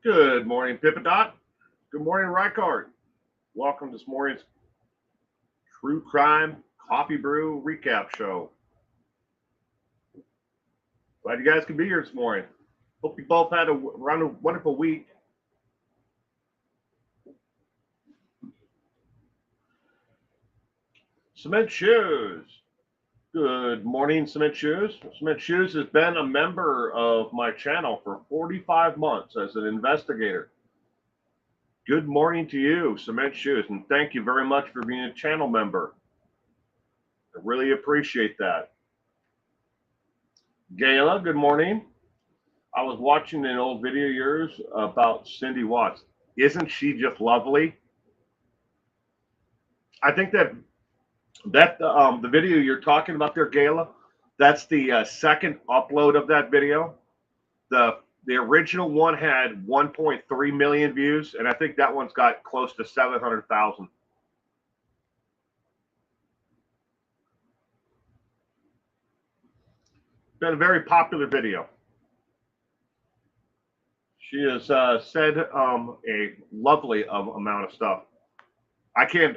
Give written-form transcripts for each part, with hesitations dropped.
Good morning, Pippadot. Good morning, Rykard. Welcome to this morning's True Crime Coffee Brew Recap Show. Glad you guys could be here this morning. Hope you both had a wonderful week. Cement Shoes. Good morning, Cement Shoes. Cement Shoes has been a member of my channel for 45 months as an investigator. Good morning to you, Cement Shoes, and thank you very much for being a channel member. I really appreciate that. Gayla, good morning. I was watching an old video of yours about Cindy Watts. Isn't she just lovely? I think that the video you're talking about there, Gayla, that's the second upload of that video. The original one had 1.3 million views, and I think that one's got close to 700,000. Been a very popular video. She has said a lovely amount of stuff. I can't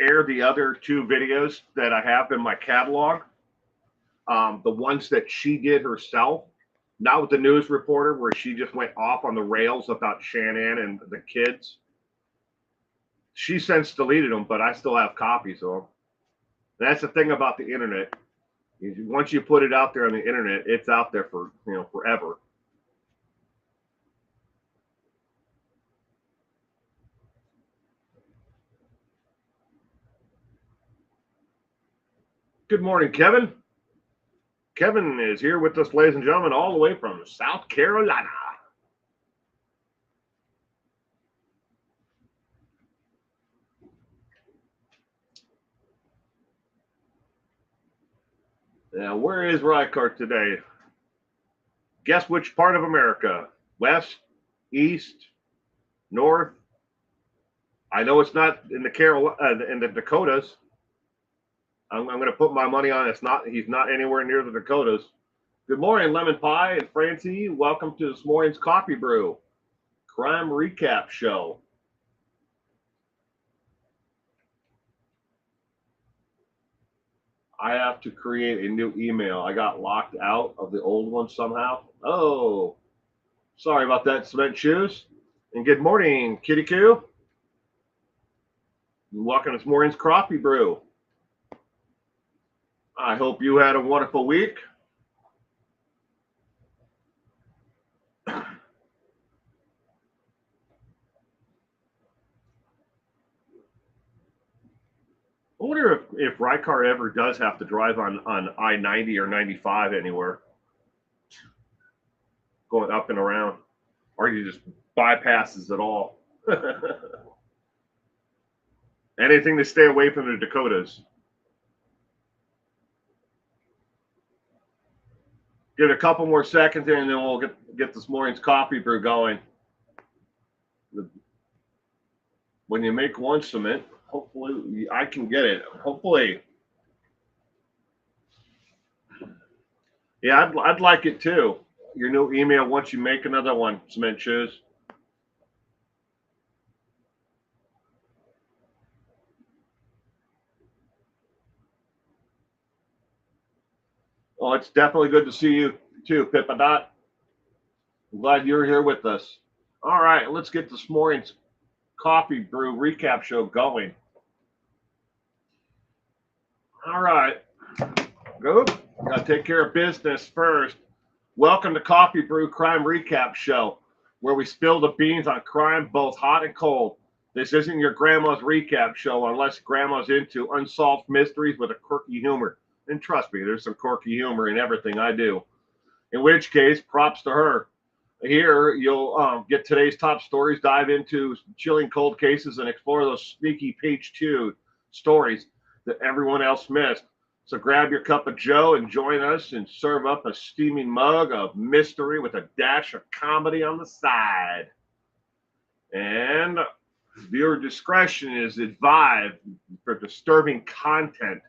air the other two videos that I have in my catalog. The ones that she did herself, not with the news reporter, where she just went off on the rails about Shannon and the kids. She since deleted them, but I still have copies of them. That's the thing about the internet. Once you put it out there on the internet, it's out there for forever. Good morning, Kevin. Kevin is here with us, ladies and gentlemen, all the way from South Carolina. Now, where is Rykart today? Guess which part of America? West, east, north? I know it's not in the Dakotas. I'm going to put my money on it's not. He's not anywhere near the Dakotas. Good morning, Lemon Pie and Francie. Welcome to this morning's Coffee Brew Crime Recap Show. I have to create a new email. I got locked out of the old one somehow. Oh, sorry about that, Cement Shoes. And good morning, Kitty Coo. Welcome to this morning's Coffee Brew. I hope you had a wonderful week. I wonder if Rykart ever does have to drive on I-90 or 95 anywhere, going up and around, or he just bypasses it all. Anything to stay away from the Dakotas. Give it a couple more seconds and then we'll get this morning's coffee brew going. When you make one cement, hopefully I can get it. Hopefully. Yeah, I'd like it too. Your new email once you make another one, Cement Shoes. Oh, it's definitely good to see you too, Pippadot. I'm glad you're here with us. All right, let's get this morning's coffee brew recap show going. All right, go. Got to take care of business first. Welcome to Coffee Brew Crime Recap Show, where we spill the beans on crime both hot and cold. This isn't your grandma's recap show unless grandma's into unsolved mysteries with a quirky humor. And trust me, there's some quirky humor in everything I do. In which case, props to her. Here, you'll get today's top stories, dive into chilling cold cases, and explore those sneaky page two stories that everyone else missed. So grab your cup of joe and join us and serve up a steaming mug of mystery with a dash of comedy on the side. And viewer discretion is advised for disturbing content.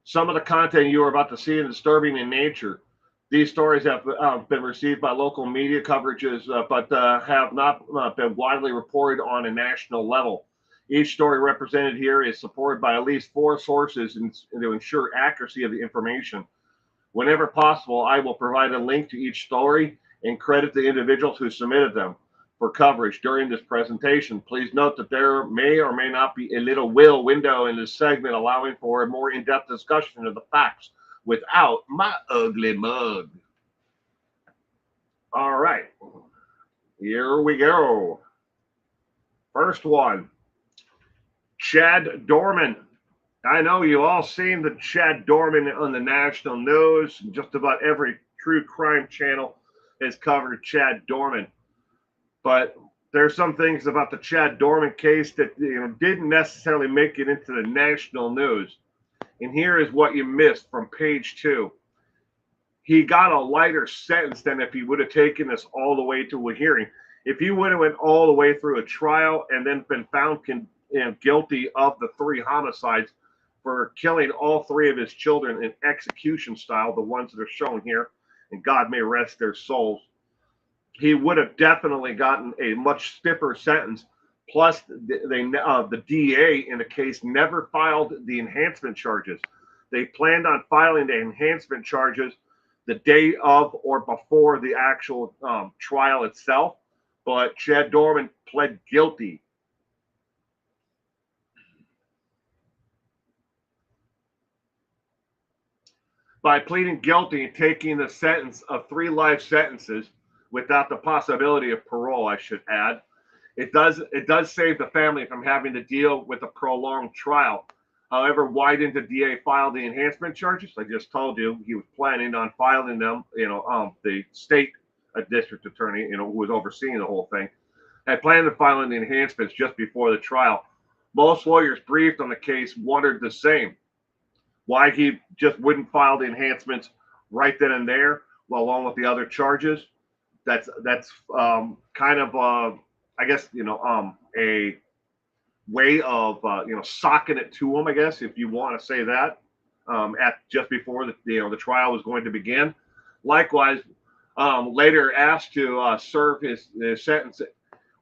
Some of the content you are about to see is disturbing in nature. These stories have been received by local media coverages, but have not been widely reported on a national level. Each story represented here is supported by at least 4 sources to ensure accuracy of the information. Whenever possible, I will provide a link to each story and credit the individuals who submitted them for coverage during this presentation. Please note that there may or may not be a little window in this segment allowing for a more in-depth discussion of the facts without my ugly mug. All right, here we go. First one, Chad Dorman. I know you all seen the Chad Dorman on the national news. Just about every true crime channel has covered Chad Dorman. But there's some things about the Chad Dorman case that didn't necessarily make it into the national news. And here is what you missed from page 2. He got a lighter sentence than if he would have taken this all the way to a hearing. If he would have went all the way through a trial and then been found guilty of the 3 homicides for killing all 3 of his children in execution style, the ones that are shown here, and God may rest their souls, he would have definitely gotten a much stiffer sentence. Plus, the DA in the case never filed the enhancement charges. They planned on filing the enhancement charges the day of or before the actual trial itself, but Chad Dorman pled guilty. By pleading guilty and taking the sentence of 3 life sentences without the possibility of parole, I should add, it does save the family from having to deal with a prolonged trial. However, why didn't the DA file the enhancement charges? I just told you he was planning on filing them. The state district attorney, who was overseeing the whole thing, had planned on filing the enhancements just before the trial. Most lawyers briefed on the case wondered the same. Why he just wouldn't file the enhancements right then and there, along with the other charges. That's kind of I guess a way of socking it to him, I guess, if you want to say that, at just before the trial was going to begin. Likewise, later asked to serve his sentence.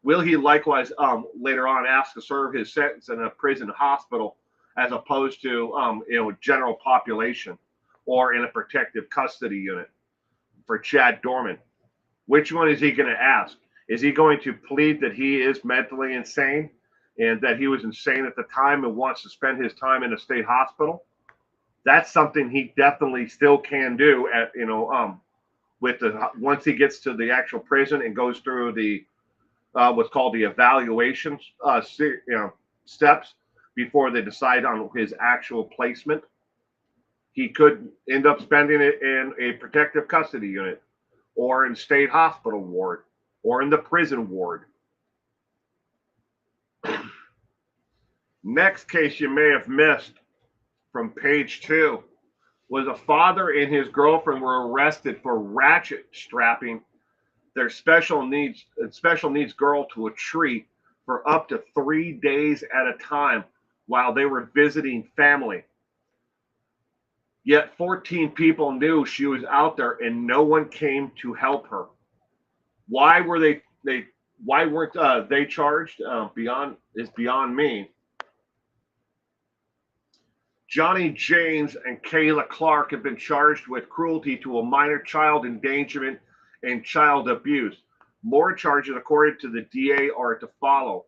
Will he likewise later on ask to serve his sentence in a prison hospital as opposed to general population or in a protective custody unit for Chad Dorman? Which one is he going to ask? Is he going to plead that he is mentally insane and that he was insane at the time and wants to spend his time in a state hospital? That's something he definitely still can do at with the once he gets to the actual prison and goes through the what's called the evaluation steps before they decide on his actual placement. He could end up spending it in a protective custody unit or in state hospital ward or in the prison ward. Next case you may have missed from page 2 was a father and his girlfriend were arrested for ratchet strapping their special needs girl to a tree for up to 3 days at a time while they were visiting family. Yet 14 people knew she was out there and no one came to help her. Why weren't they charged? Beyond me. Johnny James and Kayla Clark have been charged with cruelty to a minor, child endangerment, and child abuse. More charges, according to the DA, are to follow.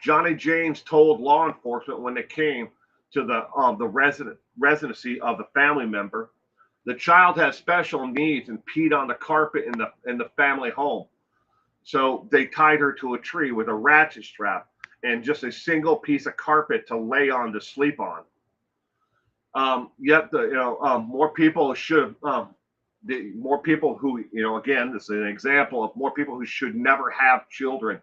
Johnny James told law enforcement when they came to the residency of the family member The child has special needs and peed on the carpet in the family home. So they tied her to a tree with a ratchet strap and just a single piece of carpet to lay on to sleep on. Yet more people should more people who, again, this is an example of more people who should never have children,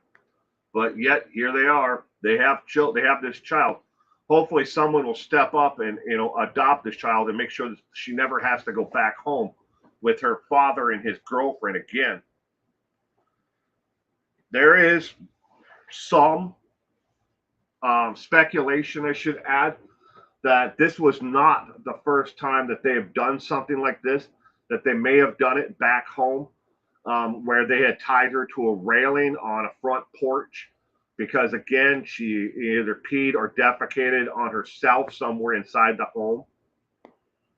but yet here they are. They have they have this child. Hopefully someone will step up and adopt this child and make sure that she never has to go back home with her father and his girlfriend again. There is some speculation, I should add, that this was not the first time that they have done something like this, that they may have done it back home, where they had tied her to a railing on a front porch because, again, she either peed or defecated on herself somewhere inside the home.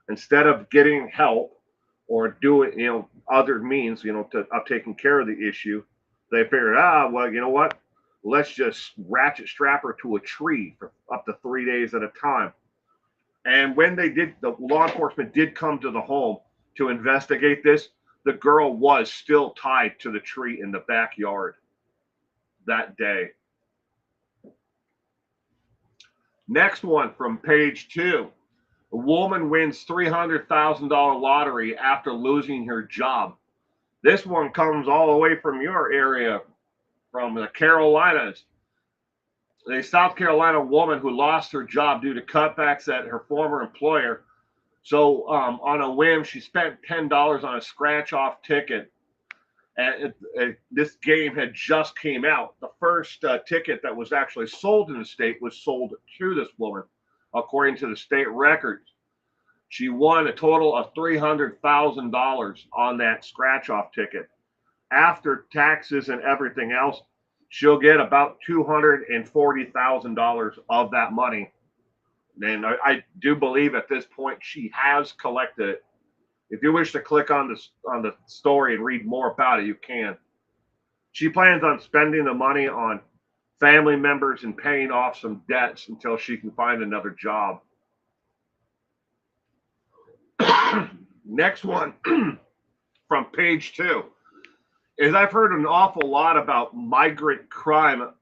Instead of getting help or doing, other means, of taking care of the issue, they figured, well, you know what? Let's just ratchet strap her to a tree for up to 3 days at a time. And when they did, the law enforcement did come to the home to investigate this. The girl was still tied to the tree in the backyard that day. Next one from page 2. A woman wins $300,000 lottery after losing her job. This one comes all the way from your area, from the Carolinas. A South Carolina woman who lost her job due to cutbacks at her former employer. So on a whim, she spent $10 on a scratch-off ticket. And this game had just came out. The first ticket that was actually sold in the state was sold to this woman, according to the state records. She won a total of $300,000 on that scratch-off ticket. After taxes and everything else, she'll get about $240,000 of that money. And I do believe at this point she has collected it. If you wish to click on the story and read more about it, you can. She plans on spending the money on family members and paying off some debts until she can find another job. Next one from page 2 is I've heard an awful lot about migrant crime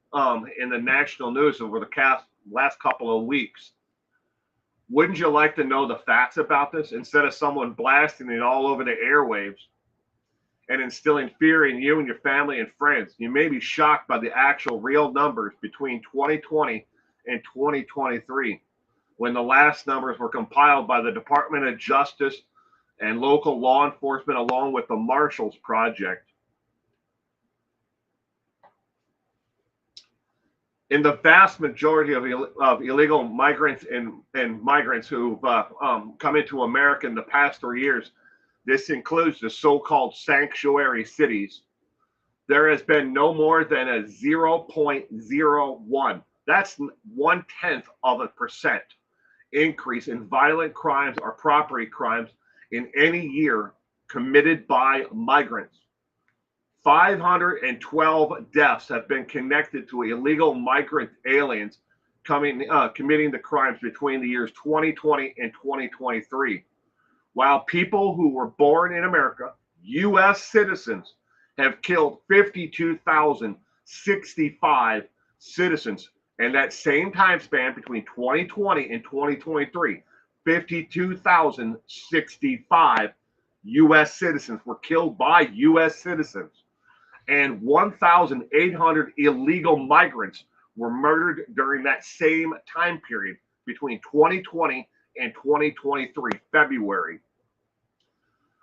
in the national news over the last couple of weeks. Wouldn't you like to know the facts about this instead of someone blasting it all over the airwaves and instilling fear in you and your family and friends? You may be shocked by the actual real numbers between 2020 and 2023, when the last numbers were compiled by the Department of Justice and local law enforcement along with the Marshals Project. In the vast majority of illegal migrants and migrants who've come into America in the past 3 years, this includes the so-called sanctuary cities, there has been no more than a 0.01, that's 0.1% increase in violent crimes or property crimes in any year committed by migrants. 512 deaths have been connected to illegal migrant aliens committing the crimes between the years 2020 and 2023. While people who were born in America, U.S. citizens, have killed 52,065 citizens in that same time span between 2020 and 2023. 52,065 U.S. citizens were killed by U.S. citizens. And 1,800 illegal migrants were murdered during that same time period between 2020 and 2023, February.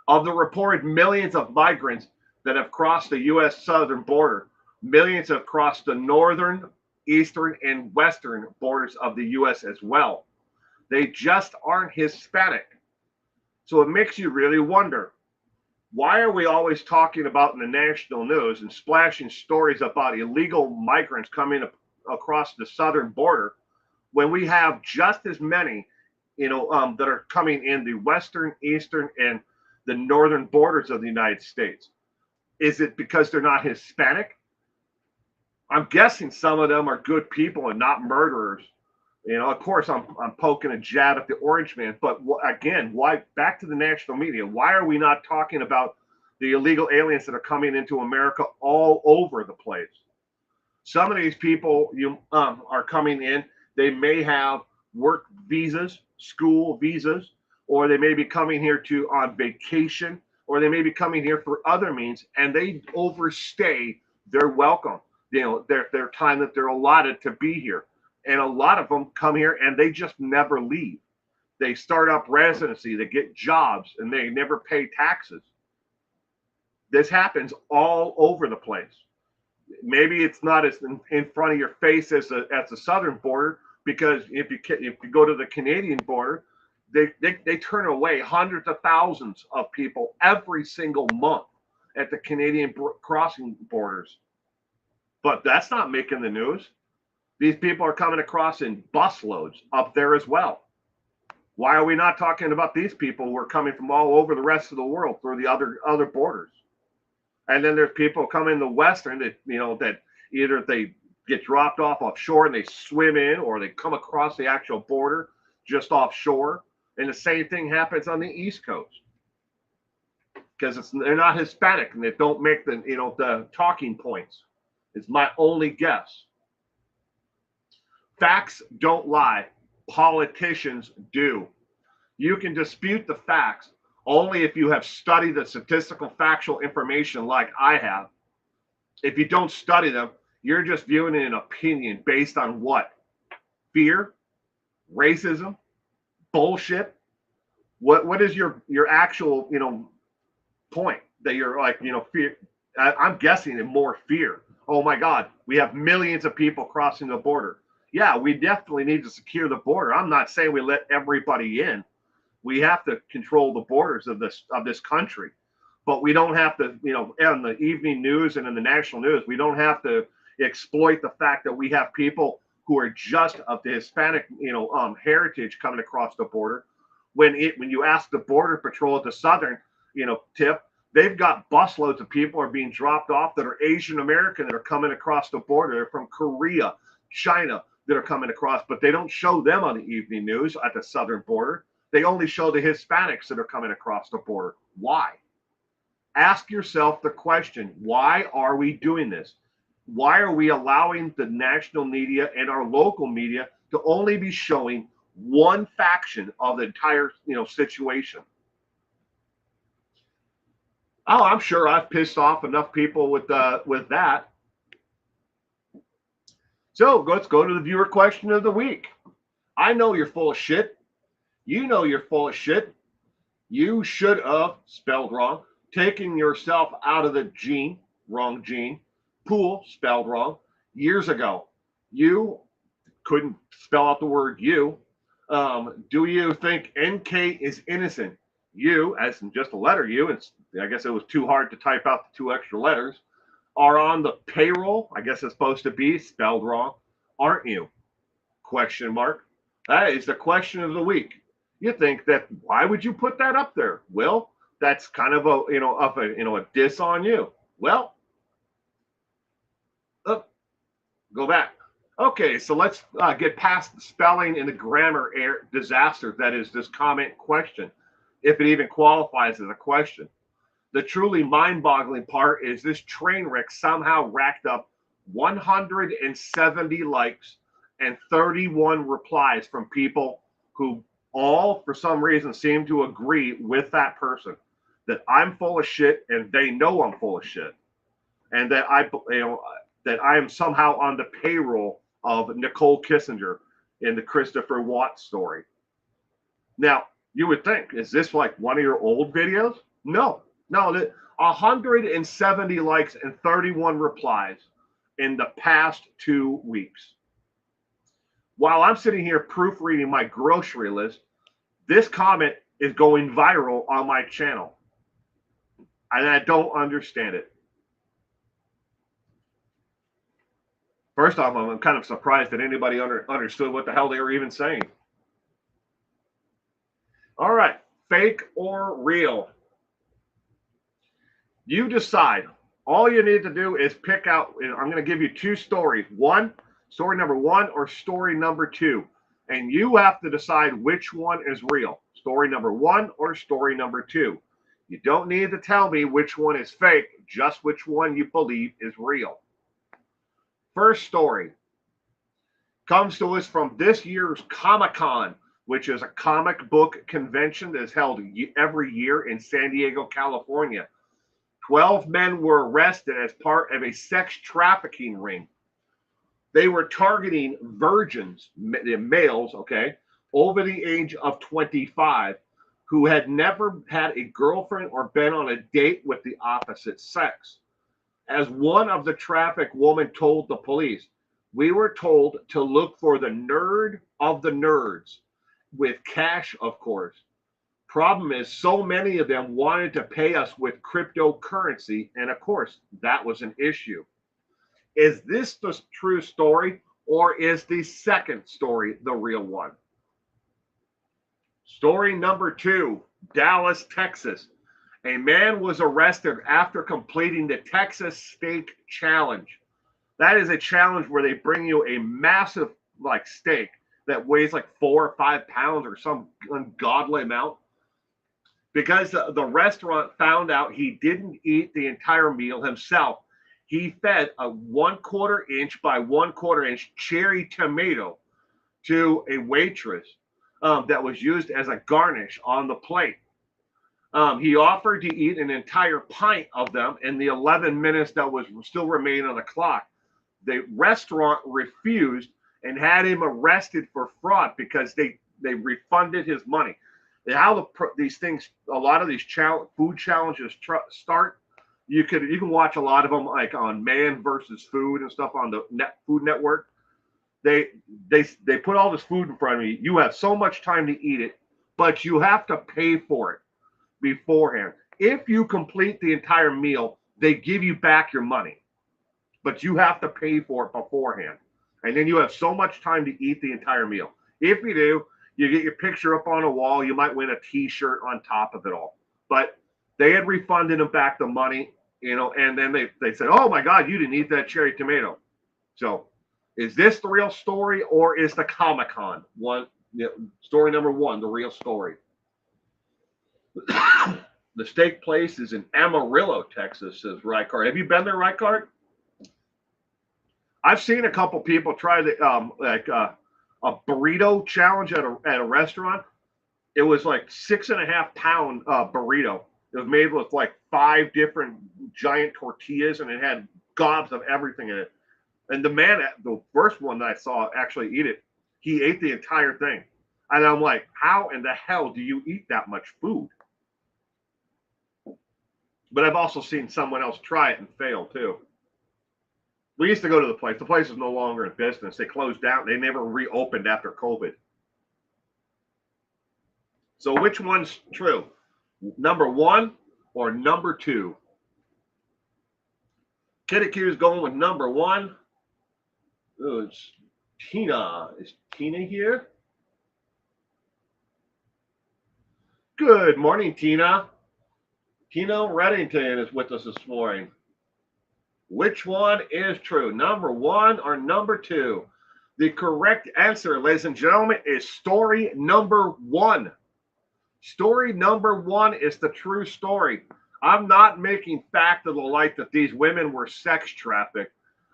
Of the reported millions of migrants that have crossed the U.S. southern border, millions have crossed the northern, eastern, and western borders of the U.S. as well. They just aren't Hispanic. So it makes you really wonder, why are we always talking about in the national news and splashing stories about illegal migrants coming across the southern border when we have just as many, that are coming in the western, eastern, and the northern borders of the United States? Is it because they're not Hispanic? I'm guessing some of them are good people and not murderers. You know, of course, I'm poking a jab at the Orange Man, but again, why? Back to the national media. Why are we not talking about the illegal aliens that are coming into America all over the place? Some of these people are coming in. They may have work visas, school visas, or they may be coming here to on vacation, or they may be coming here for other means, and they overstay their welcome. You know, their time that they're allotted to be here. And a lot of them come here and they just never leave. They start up residency, they get jobs, and they never pay taxes. This happens all over the place. Maybe it's not as in front of your face as the southern border, because if you go to the Canadian border, they turn away hundreds of thousands of people every single month at the Canadian crossing borders. But that's not making the news. These people are coming across in busloads up there as well. Why are we not talking about these people who are coming from all over the rest of the world through the other borders? And then there's people coming in the western that, you know, that either they get dropped off offshore and they swim in, or they come across the actual border just offshore. And the same thing happens on the East Coast, because they're not Hispanic and they don't make the talking points. It's my only guess. Facts don't lie. Politicians do. You can dispute the facts only if you have studied the statistical factual information like I have. If you don't study them, you're just viewing an opinion based on what? Fear? Racism? Bullshit? What is your actual, point that you're like, fear? I'm guessing more fear. Oh my God, we have millions of people crossing the border. Yeah, we definitely need to secure the border. I'm not saying we let everybody in. We have to control the borders of this country, but we don't have to, in the evening news and in the national news, we don't have to exploit the fact that we have people who are just of the Hispanic, heritage coming across the border. When you ask the border patrol at the southern, tip, they've got busloads of people are being dropped off that are Asian American that are coming across the border. They're from Korea, China, that are coming across, but they don't show them on the evening news at the southern border. They only show the Hispanics that are coming across the border. Why? Ask yourself the question, why are we doing this? Why are we allowing the national media and our local media to only be showing one faction of the entire, situation? Oh, I'm sure I've pissed off enough people with that. So let's go to the viewer question of the week. I know you're full of shit. You know you're full of shit. You should have, spelled wrong, taken yourself out of the wrong gene, pool, spelled wrong, years ago. You couldn't spell out the word you. Do you think NK is innocent? You, as in just a letter U, and I guess it was too hard to type out the 2 extra letters, are on the payroll. I guess it's supposed to be spelled wrong. Aren't you? Question mark. That is the question of the week. You think that, why would you put that up there? Well, that's kind of a diss on you. Well, go back. Okay, so let's get past the spelling and the grammar disaster that is this comment question, if it even qualifies as a question. The truly mind-boggling part is this train wreck somehow racked up 170 likes and 31 replies from people who all, for some reason, seem to agree with that person, that I'm full of shit and they know I'm full of shit, and that I am somehow on the payroll of Nicole Kissinger in the Christopher Watts story. Now, you would think, is this like one of your old videos? No, 170 likes and 31 replies in the past 2 weeks. While I'm sitting here proofreading my grocery list, this comment is going viral on my channel. And I don't understand it. First off, I'm kind of surprised that anybody understood what the hell they were even saying. All right, fake or real? You decide. All you need to do is pick out, I'm going to give you 2 stories. Story number 1 or story number 2. And you have to decide which one is real, story number 1 or story number 2. You don't need to tell me which one is fake, just which one you believe is real. First story comes to us from this year's Comic-Con, which is a comic book convention that is held every year in San Diego, California. 12 men were arrested as part of a sex trafficking ring. They were targeting virgins, males, okay, over the age of 25, who had never had a girlfriend or been on a date with the opposite sex. As one of the trafficked women told the police, we were told to look for the nerd of the nerds, with cash, of course. Problem is, so many of them wanted to pay us with cryptocurrency, and of course, that was an issue. Is this the true story, or is the second story the real one? Story number 2, Dallas, Texas. A man was arrested after completing the Texas Steak Challenge. That is a challenge where they bring you a massive steak that weighs 4 or 5 pounds or some ungodly amount. Because the restaurant found out he didn't eat the entire meal himself, he fed a 1/4 inch by 1/4 inch cherry tomato to a waitress that was used as a garnish on the plate. He offered to eat an entire pint of them in the 11 minutes that was still remaining on the clock. The restaurant refused and had him arrested for fraud because they refunded his money. How these things, a lot of these food challenges start. You can watch a lot of them on Man versus Food and stuff on the Food Network. They put all this food in front of you. You have so much time to eat it, but you have to pay for it beforehand. If you complete the entire meal, they give you back your money, but you have to pay for it beforehand. And then you have so much time to eat the entire meal. If you do, you get your picture up on a wall. You might win a T-shirt on top of it all. But they had refunded them back the money, and then they said, oh my God, you didn't eat that cherry tomato. So is this the real story, or is the Comic-Con one, story number 1, the real story? The steak place is in Amarillo, Texas, says Rycard. Have you been there, Rycard? I've seen a couple people try a burrito challenge at a restaurant. It was 6.5 pound burrito. It was made with 5 different giant tortillas, and it had gobs of everything in it. And the man, the first one that I saw actually eat it, he ate the entire thing. And I'm like, how in the hell do you eat that much food? But I've also seen someone else try it and fail too. We used to go to the place. The place is no longer in business. They closed down. They never reopened after COVID. So which one's true? Number 1 or number 2? Kitty Q is going with number 1. Oh, it's Tina. Is Tina here? Good morning, Tina. Tina Reddington is with us this morning. Which one is true? Number 1 or number 2? The correct answer, ladies and gentlemen, is story number 1. Story number 1 is the true story. I'm not making fact of the light that these women were sex trafficked.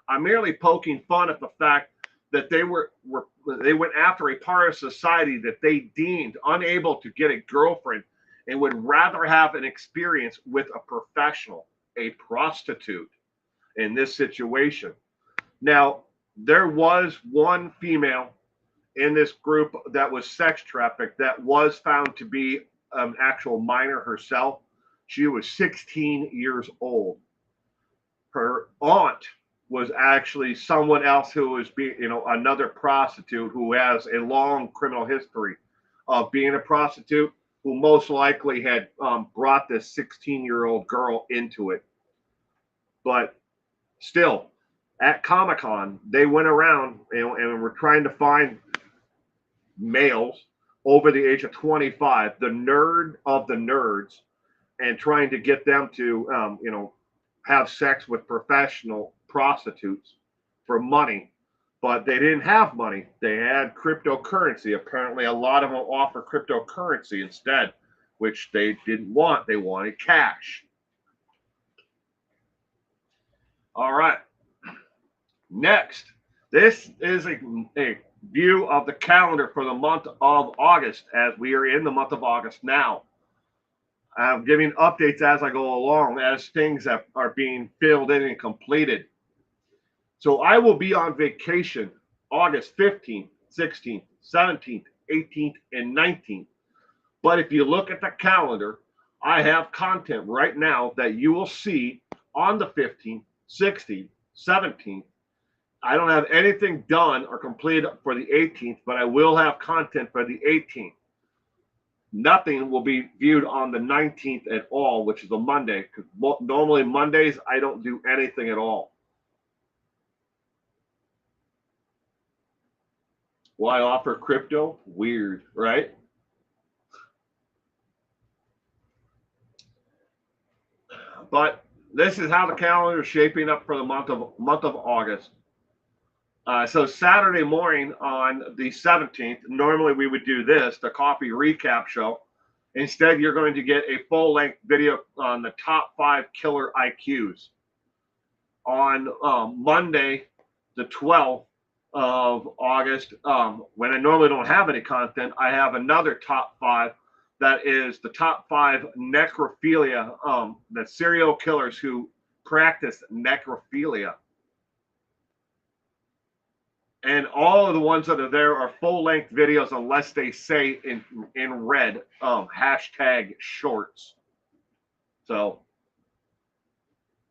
I'm merely poking fun at the fact that they went after a part of society that they deemed unable to get a girlfriend and would rather have an experience with a professional, a prostitute in this situation. Now, there was one female in this group that was sex trafficked that was found to be an actual minor herself. She was 16 years old. Her aunt was actually someone else who was another prostitute who has a long criminal history of being a prostitute, who most likely had brought this 16-year-old girl into it. But still, at Comic-Con, they went around and were trying to find males over the age of 25, the nerd of the nerds, and trying to get them to have sex with professional prostitutes for money. but they didn't have money. They had cryptocurrency. Apparently, a lot of them offer cryptocurrency instead, which they didn't want. They wanted cash. All right. Next, this is a view of the calendar for the month of August, as we are in the month of August now. I'm giving updates as I go along, as things that are being filled in and completed. So I will be on vacation August 15th, 16th, 17th, 18th, and 19th. But if you look at the calendar, I have content right now that you will see on the 15th, 16th, 17th. I don't have anything done or completed for the 18th, but I will have content for the 18th. Nothing will be viewed on the 19th at all, which is a Monday, because normally Mondays I don't do anything at all. Why offer crypto? Weird, right? But this is how the calendar is shaping up for the month of August. So Saturday morning on the 17th, normally we would do this, the coffee recap show. Instead, you're going to get a full-length video on the top 5 killer IQs. On Monday, the 12th of August, when I normally don't have any content, I have another top 5 that is the top 5 necrophilia, the serial killers who practice necrophilia. And all of the ones that are there are full-length videos unless they say in red, hashtag shorts. So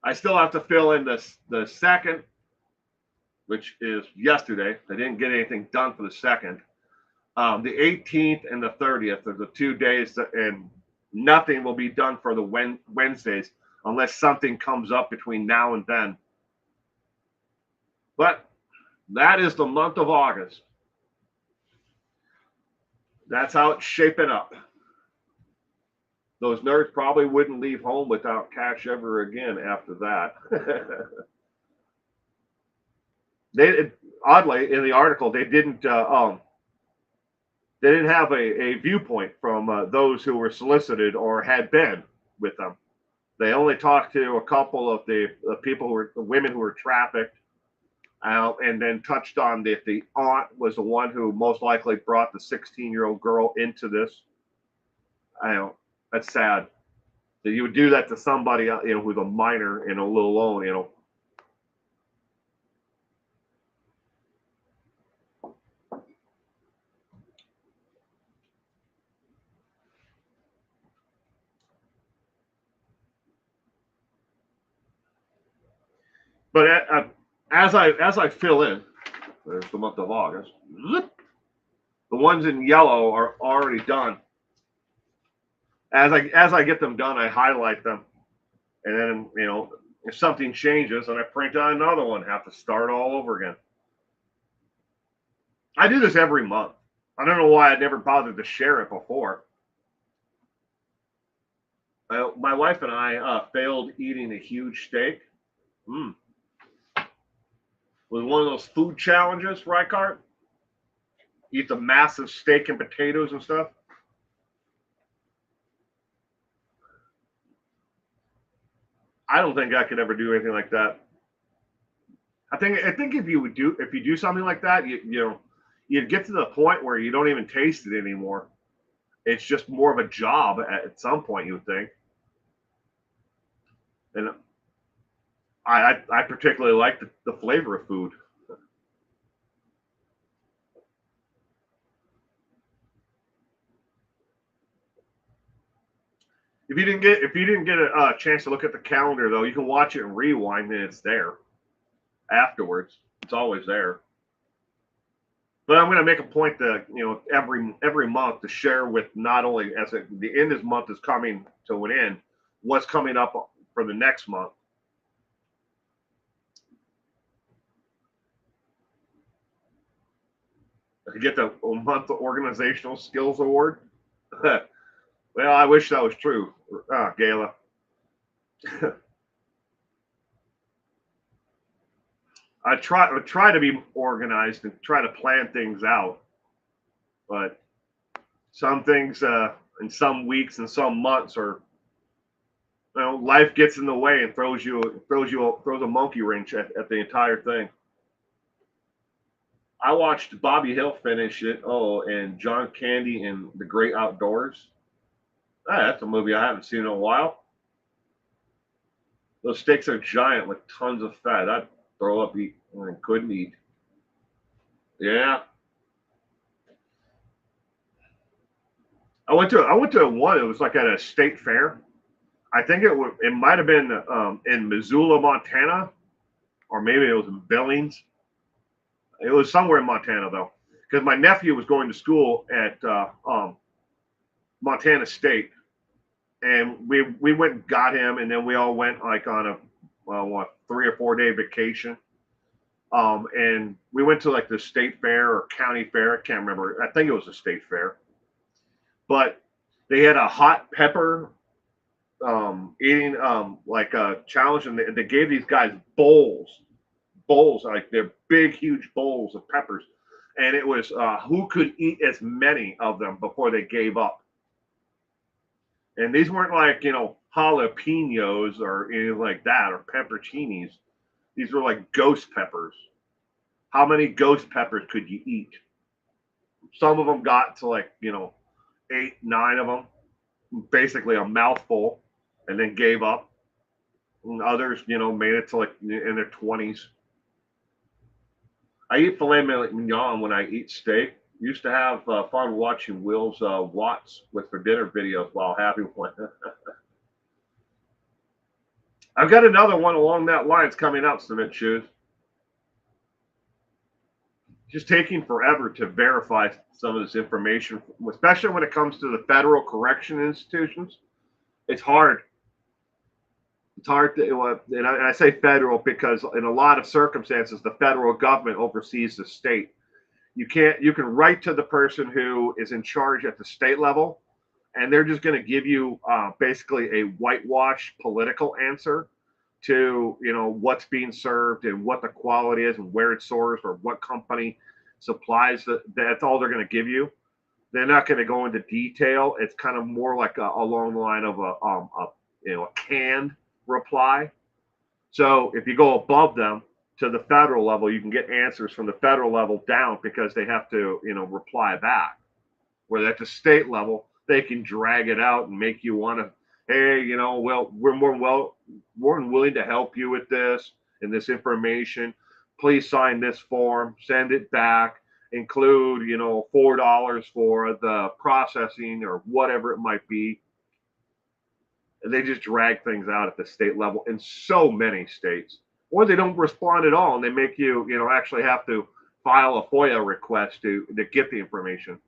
I still have to fill in the second, which is yesterday. I didn't get anything done for the second. The 18th and the 30th are the 2 days, and nothing will be done for the Wednesdays unless something comes up between now and then. But that is the month of August. That's how it's shaping up. Those nerds probably wouldn't leave home without cash ever again after that. Oddly, in the article, they didn't have a viewpoint from those who were solicited or had been with them. They only talked to a couple of the people who were the women who were trafficked, and then touched on if the aunt was the one who most likely brought the 16-year-old girl into this. I know that's sad that you would do that to somebody, who's a minor, let alone, But as I fill in, there's the month of August. The ones in yellow are already done. As I get them done, I highlight them, and then if something changes, and I print out another one, have to start all over again. I do this every month. I don't know why I never bothered to share it before. My wife and I failed eating a huge steak. Was one of those food challenges, Reichardt? Eat the massive steak and potatoes and stuff. I don't think I could ever do anything like that. I think if you do something like that, you'd get to the point where you don't even taste it anymore. It's just more of a job at some point, you would think. And I particularly like the flavor of food. If you didn't get a chance to look at the calendar, though, you can watch it and rewind, and it's there afterwards. It's always there. But I'm going to make a point that every month to share with, not only as the end of this month is coming to an end, what's coming up for the next month. I get the month organizational skills award. Well, I wish that was true, Gayla. I try to be organized and try to plan things out, but some things in some weeks and some months are, life gets in the way and throws a monkey wrench at the entire thing. I watched Bobby Hill finish it. Oh, and John Candy in The Great Outdoors. Ah, that's a movie I haven't seen in a while. Those steaks are giant with tons of fat. I'd throw up, eat, and couldn't eat. Yeah, I went to one. It was like at a state fair. I think it might have been in Missoula, Montana, or maybe it was in Billings. It was somewhere in Montana though, because my nephew was going to school at Montana State, and we went and got him, and then we all went like on a what 3 or 4 day vacation. And we went to like the state fair or county fair. I can't remember. I think it was a state fair, but they had a hot pepper eating like a challenge, and they gave these guys bowls, like they're big, huge bowls of peppers, and it was who could eat as many of them before they gave up. And these weren't like jalapenos or anything like that or pepperoncinis. These were like ghost peppers. How many ghost peppers could you eat? Some of them got to like 8, 9 of them, basically a mouthful, and then gave up. And others, made it to like in their 20s. I eat filet mignon when I eat steak. Used to have fun watching Will's Watts with for dinner videos while having one. I've got another one along that lines coming up, Cement Shoes. Just taking forever to verify some of this information, especially when it comes to the federal correction institutions. It's hard. It's hard to, and I say federal because in a lot of circumstances, the federal government oversees the state. You can write to the person who is in charge at the state level, and they're just going to give you basically a whitewash political answer to what's being served and what the quality is and where it's sourced or what company supplies that's all they're going to give you. They're not going to go into detail. It's kind of more like along the line of a canned reply. So if you go above them to the federal level, you can get answers from the federal level down because they have to reply back. Where at the state level, they can drag it out and make you want to, hey, well, we're more than willing to help you with this and this information. Please sign this form, send it back, include, $4 for the processing or whatever it might be. And they just drag things out at the state level in so many states. Or they don't respond at all and they make you, actually have to file a FOIA request to get the information.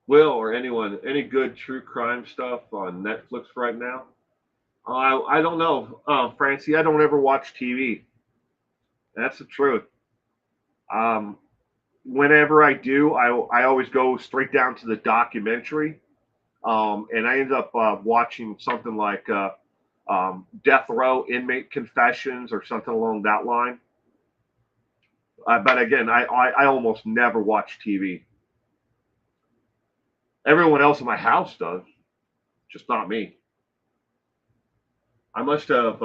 Will or anyone, any good true crime stuff on Netflix right now? I don't know, Francie. I don't ever watch TV. That's the truth. Um, Whenever I do, I always go straight down to the documentary, and I end up watching something like Death Row Inmate Confessions or something along that line. But again, I almost never watch TV. Everyone else in my house does, just not me. I must have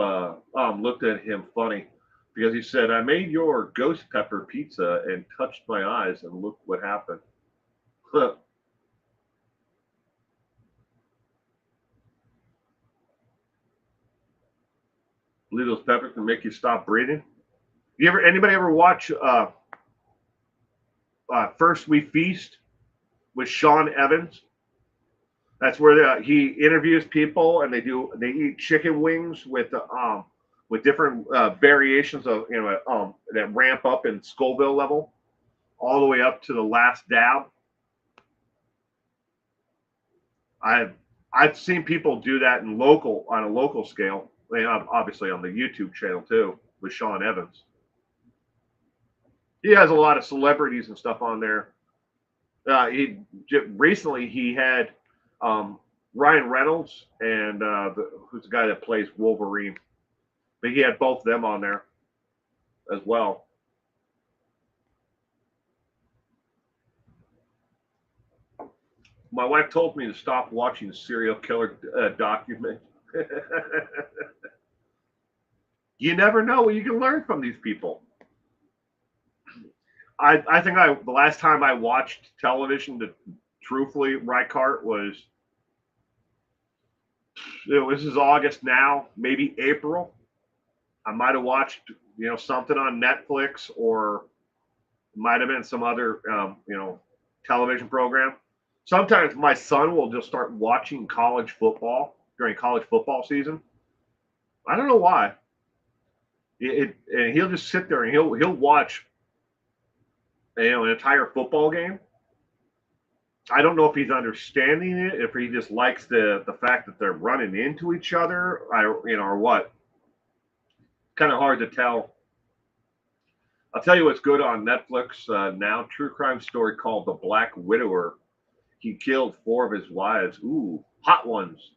looked at him funny because he said, I made your ghost pepper pizza and touched my eyes and look what happened. Believe those peppers can make you stop breathing. Anybody ever watch First We Feast with Sean Evans? That's where he interviews people and they eat chicken wings with different variations of that ramp up in Scoville level all the way up to the last dab. I've seen people do that on a local scale. I mean, obviously on the YouTube channel too with Sean Evans. He has a lot of celebrities and stuff on there. He recently he had Ryan Reynolds and who's the guy that plays Wolverine. But he had both of them on there as well. My wife told me to stop watching serial killer document. You never know what you can learn from these people. I think the last time I watched television, to truthfully, Reichardt was, this is August now, maybe April. I might have watched something on Netflix, or might have been some other television program. Sometimes my son will just start watching college football during college football season. I don't know why. And he'll just sit there and he'll watch an entire football game. I don't know if he's understanding it, if he just likes the fact that they're running into each other, or what. Kind of hard to tell. I'll tell you what's good on Netflix now. True crime story called The Black Widower. He killed 4 of his wives. Ooh, hot ones.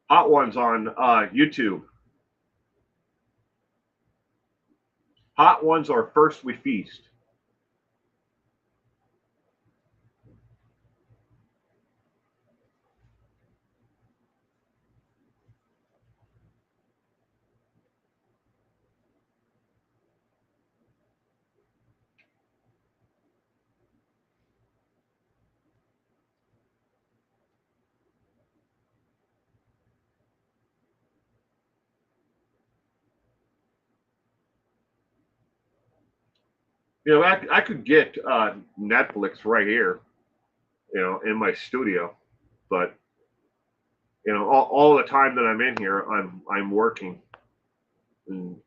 Hot ones on YouTube. Hot ones are First We Feast. I could get Netflix right here, in my studio, but all the time that I'm in here, I'm working, and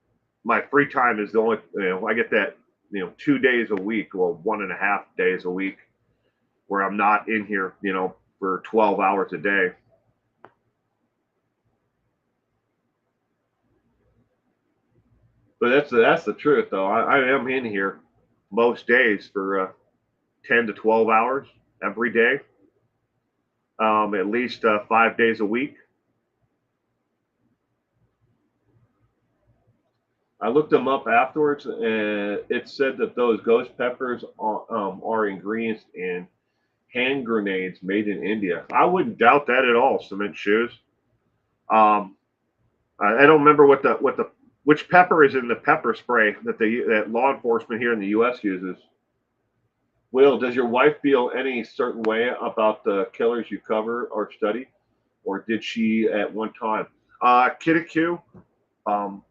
my free time is the only, I get that, 2 days a week, well, 1.5 days a week, where I'm not in here, for 12 hours a day. But that's the truth, though. I am in here most days for 10 to 12 hours every day, at least 5 days a week. I looked them up afterwards, and it said that those ghost peppers are ingredients in hand grenades made in India. I wouldn't doubt that at all. Cement shoes. Um, I don't remember which pepper is in the pepper spray that law enforcement here in the U.S. uses. Will, does your wife feel any certain way about the killers you cover or study, or did she at one time? Kitty um,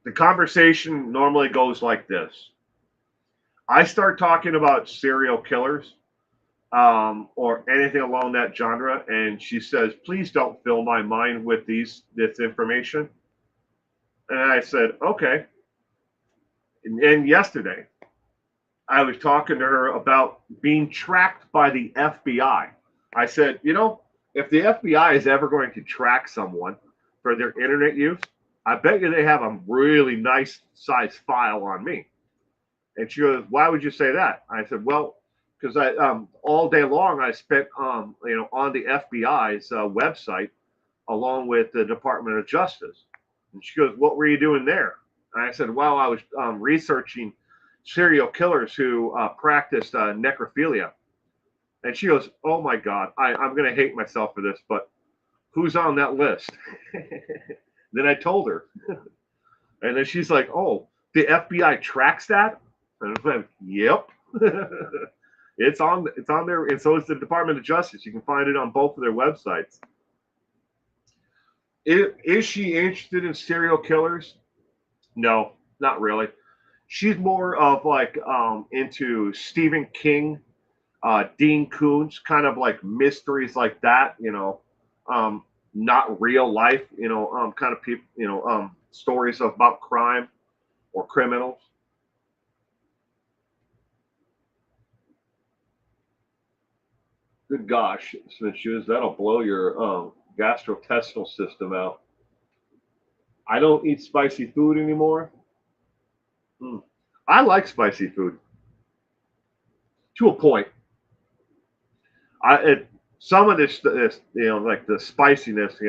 the conversation normally goes like this. I start talking about serial killers, or anything along that genre, and she says, "Please don't fill my mind with this information." And I said, "Okay." And yesterday, I was talking to her about being tracked by the FBI. I said, if the FBI is ever going to track someone for their internet use, I bet you they have a really nice size file on me. And she goes, "Why would you say that?" I said, "Well, because I all day long I spent on the FBI's website along with the Department of Justice." And she goes, "What were you doing there?" And I said, "Well, I was researching serial killers who practiced necrophilia." And she goes, "Oh my God, I'm going to hate myself for this, but who's on that list?" Then I told her, and then she's like, "Oh, the FBI tracks that?" And I'm like, "Yep." It's on there, and so is the Department of Justice. You can find it on both of their websites. Is she interested in serial killers? No, not really. She's more of like into Stephen King, Dean Koontz, kind of like mysteries like that. Not real life. Kind of people. Stories about crime or criminals. Good gosh, Smith shoes, that'll blow your gastrointestinal system out. I don't eat spicy food anymore. Hmm. I like spicy food to a point. Some of this, like the spiciness,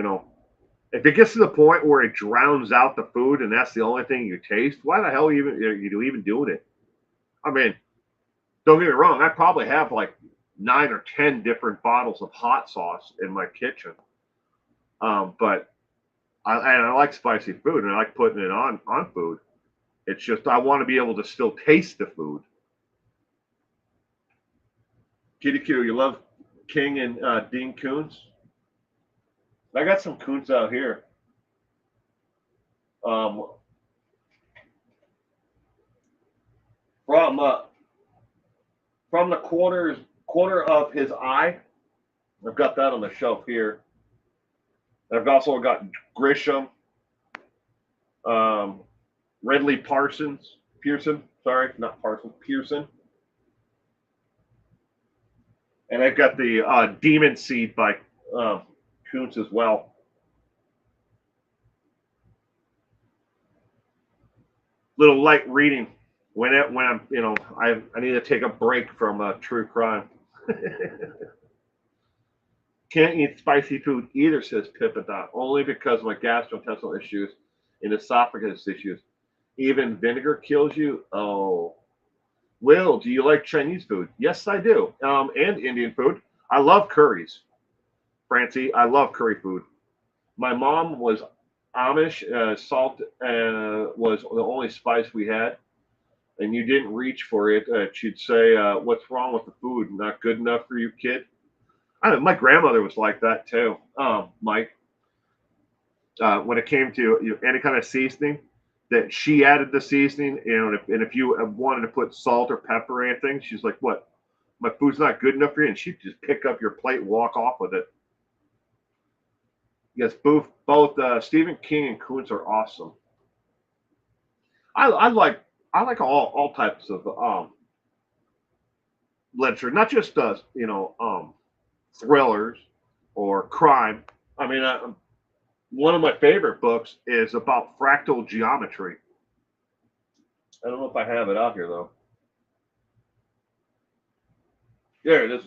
If it gets to the point where it drowns out the food and that's the only thing you taste, why the hell you even doing it? I mean, don't get me wrong, I probably have like 9 or 10 different bottles of hot sauce in my kitchen. But I like spicy food and I like putting it on food. It's just I want to be able to still taste the food. Kitty Q, you love King and Dean Koontz? I got some Koontz out here. Um, from from the corner of his eye. I've got that on the shelf here. I've also got Grisham, um, Ridley Pearson. Sorry, not Parsons, Pearson. And I've got the Demon Seed by Koontz as well. Little light reading when I'm I need to take a break from true crime. Can't eat spicy food either, says Pippadot, only because of my gastrointestinal issues and esophagus issues. Even vinegar kills you? Oh. Will, do you like Chinese food? Yes, I do. And Indian food. I love curries. Francie, I love curry food. My mom was Amish. Salt was the only spice we had, and you didn't reach for it. She'd say, "What's wrong with the food? Not good enough for you, kid?" I know, my grandmother was like that too, Mike. When it came to any kind of seasoning, that she added the seasoning, and if you wanted to put salt or pepper or anything, she's like, "What? My food's not good enough for you?" And she'd just pick up your plate and walk off with it. Yes, both Stephen King and Koontz are awesome. I like all types of literature, not just thrillers or crime. I mean, one of my favorite books is about fractal geometry. I don't know if I have it out here though. There it is.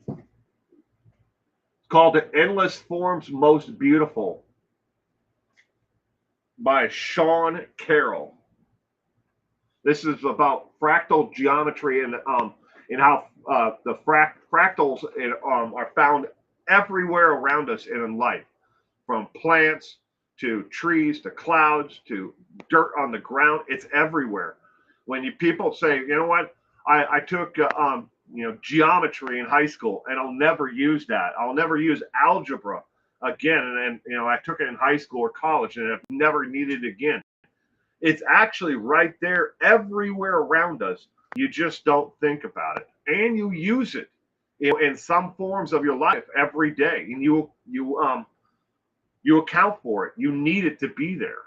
It's called "The Endless Forms Most Beautiful" by Sean Carroll. This is about fractal geometry and how the fractals are found everywhere around us in life, from plants to trees to clouds to dirt on the ground. It's everywhere. When people say, you know what, I took geometry in high school and I'll never use that. I'll never use algebra again. And I took it in high school or college and I've never needed it again. It's actually right there everywhere around us. You just don't think about it, and you use it in some forms of your life every day, and you account for it. You need it to be there.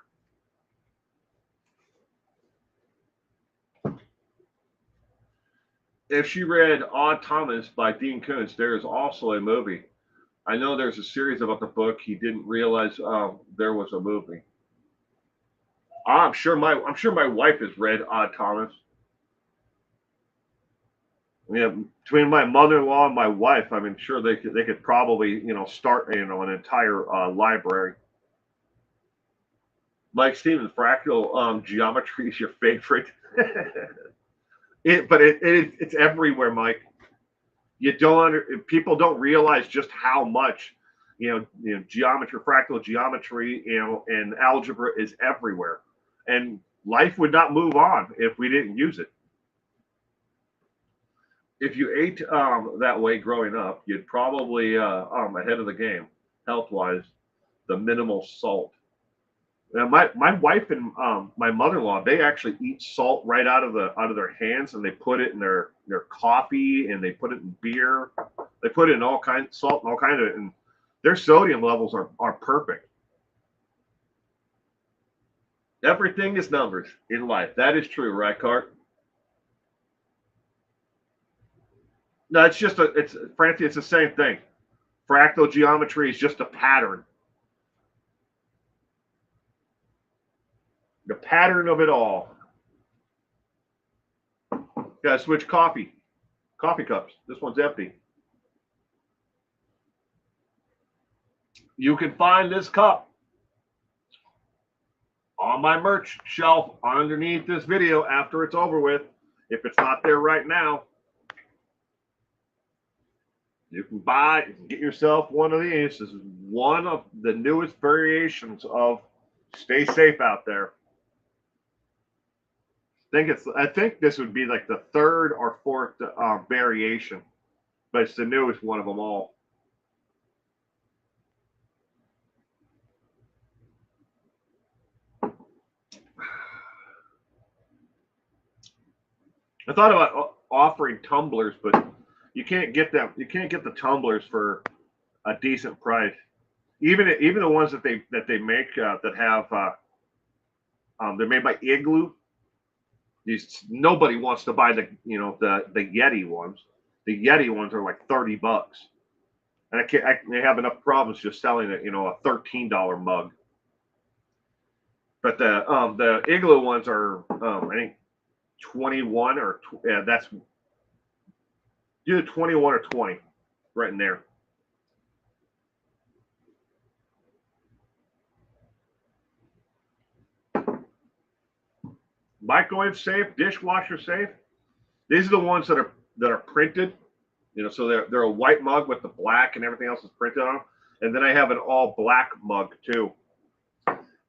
If she read Odd Thomas by Dean Koontz, there is also a movie. I know there's a series about the book. He didn't realize there was a movie. I'm sure my wife has read Odd Thomas. Yeah, between my mother-in-law and my wife, I mean, sure they could probably start an entire library. Mike Stevens, fractal geometry is your favorite. It's everywhere, Mike. People don't realize just how much geometry, fractal geometry, and algebra is everywhere, and life would not move on if we didn't use it. If you ate that way growing up, you'd probably ahead of the game health wise. The minimal salt. Now, my wife and my mother-in-law, they actually eat salt right out of their hands, and they put it in their coffee, and they put it in beer. They put it in all kinds of salt and all kind of, and their sodium levels are perfect. Everything is numbers in life. That is true, right, Cart? No, it's Francie. It's the same thing. Fractal geometry is just a pattern. The pattern of it all. Gotta switch coffee cups. This one's empty. You can find this cup on my merch shelf underneath this video after it's over with. If it's not there right now, you can get yourself one of these. This is one of the newest variations of Stay Safe out there. I think this would be like the third or fourth variation, but it's the newest one of them all. I thought about offering tumblers, but you can't get them. You can't get the tumblers for a decent price. Even the ones that they make that have they're made by Igloo. Nobody wants to buy the Yeti ones. The Yeti ones are like $30, and they have enough problems just selling it. A $13 mug. But the Igloo ones are I think 21 or that's either 21 or 20 right in there. Microwave safe, dishwasher safe. These are the ones that are printed. So they're a white mug with the black and everything else is printed on them. And then I have an all black mug too.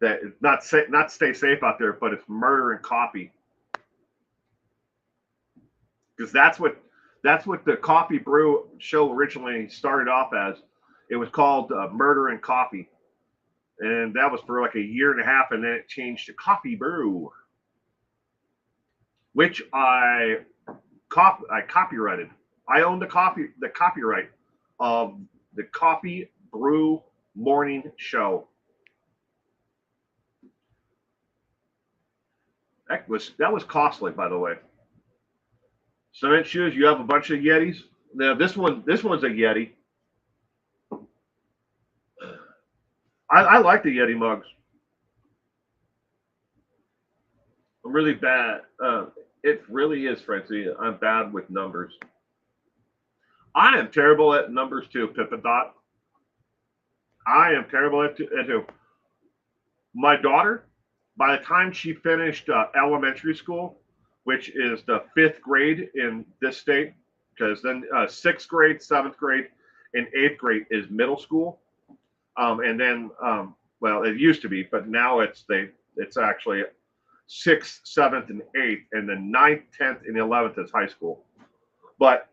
That is not Stay Safe out there, but it's Murder and Coffee. Because that's what the Coffee Brew show originally started off as. It was called Murder and Coffee, and that was for like a year and a half, and then it changed to Coffee Brew, which I copyrighted. I own the copyright of the Coffee Brew morning show. That was costly, by the way. Cement shoes. You have a bunch of Yetis. Now this one's a Yeti. I like the Yeti mugs. I'm really bad. It really is, Francie. I'm bad with numbers. I am terrible at numbers too, Pippa Dot. I am terrible at too. My daughter, by the time she finished elementary school, which is the 5th grade in this state, because then 6th grade, 7th grade, and 8th grade is middle school. And then, well, it used to be, but now it's actually 6th, 7th, and 8th, and then 9th, 10th, and 11th is high school. But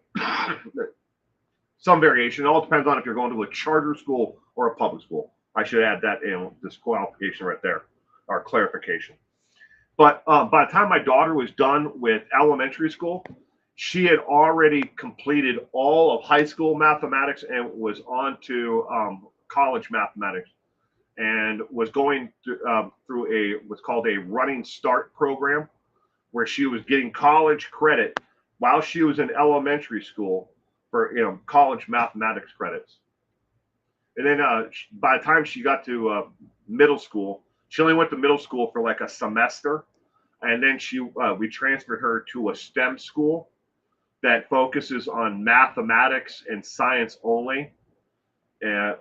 some variation. It all depends on if you're going to a charter school or a public school. I should add that in this qualification right there, or clarification. But by the time my daughter was done with elementary school, she had already completed all of high school mathematics and was on to college mathematics, and was going through what's called a running start program, where she was getting college credit while she was in elementary school for college mathematics credits. And then by the time she got to middle school, she only went to middle school for like a semester, and then we transferred her to a STEM school that focuses on mathematics and science only. And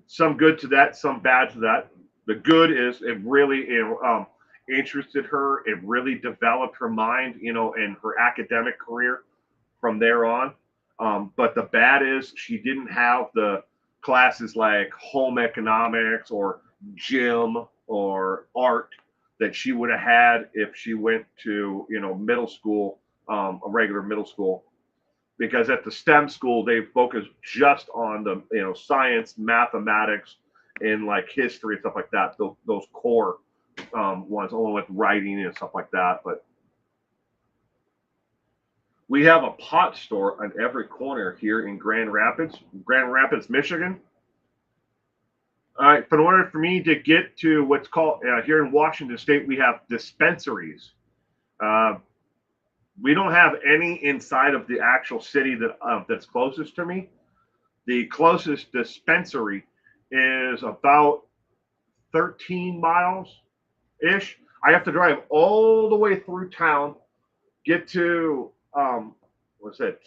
some good to that, some bad to that. The good is it really interested her. It really developed her mind, and her academic career from there on. But the bad is she didn't have the classes like home economics or gym or art that she would have had if she went to middle school, a regular middle school. Because at the STEM school they focus just on the science, mathematics, and like history and stuff like that. Those core ones, along with writing and stuff like that. But we have a pot store on every corner here in Grand Rapids, Michigan. All right, but in order for me to get to what's called here in Washington State, we have dispensaries. We don't have any inside of the actual city that's closest to me. The closest dispensary is about 13 miles ish. I have to drive all the way through town, get to what's it?